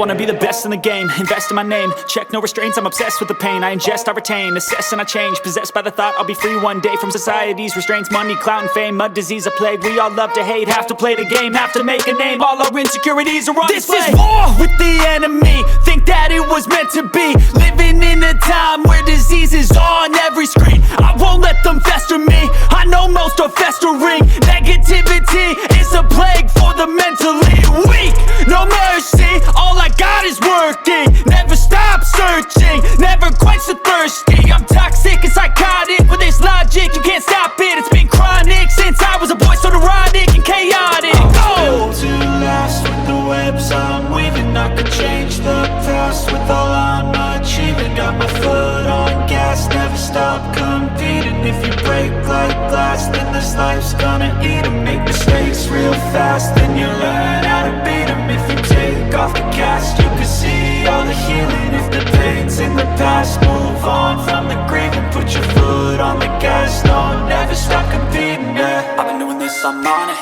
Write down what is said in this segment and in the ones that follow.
wanna be the best in the game, invest in my name, check no restraints, I'm obsessed with the pain. I ingest, I retain, assess and I change, possessed by the thought I'll be free one day from society's restraints. Money, clout and fame, mud, disease, a plague. We all love to hate, have to play the game, have to make a name. All our insecurities are on display. This is war with the enemy, think that it was meant to be. Living in a time where disease is on every screen. I won't let them fester me, I know most are festering. Negativity is a plague for the mentally weak. No mercy, all I got is working. Never stop searching, never quench the thirsty. I'm toxic and psychotic, with this logic you can't stop it. It's been chronic since I was a boy, so neurotic and chaotic. Built to last with the webs I'm weaving. I could change the past with all I'm achieving. Got my foot on gas, never stop competing. If you break like glass, then this life's gonna eat 'em. Make mistakes real fast, then you learn how to beat 'em. If you take off the cast, you can see all the healing. If the pain's in the past, move on from the grave and put your foot on the gas. No, never stop competing, yeah. I've been doing this, I'm on it.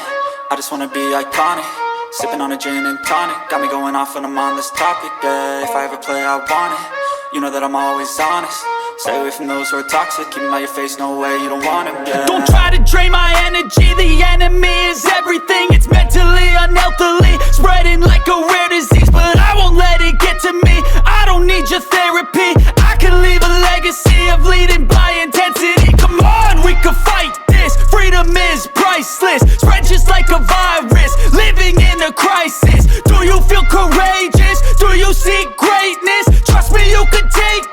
I just wanna be iconic. Sipping on a gin and tonic, got me going off when I'm on this topic, yeah. If I ever play, I want it. You know that I'm always honest. Stay away from those who are toxic. Keep them out your face, no way, you don't want them, yeah. Don't try to drain my energy. The enemy is everything. It's mentally, unhealthily, spreading like a rare disease. But I won't let it get to me. I don't need your therapy. I can leave a legacy of leading by intensity. Come on, we can fight this. Freedom is priceless. Spread just like a virus. Living in a crisis. Do you feel courageous? Do you seek greatness? Trust me, you can take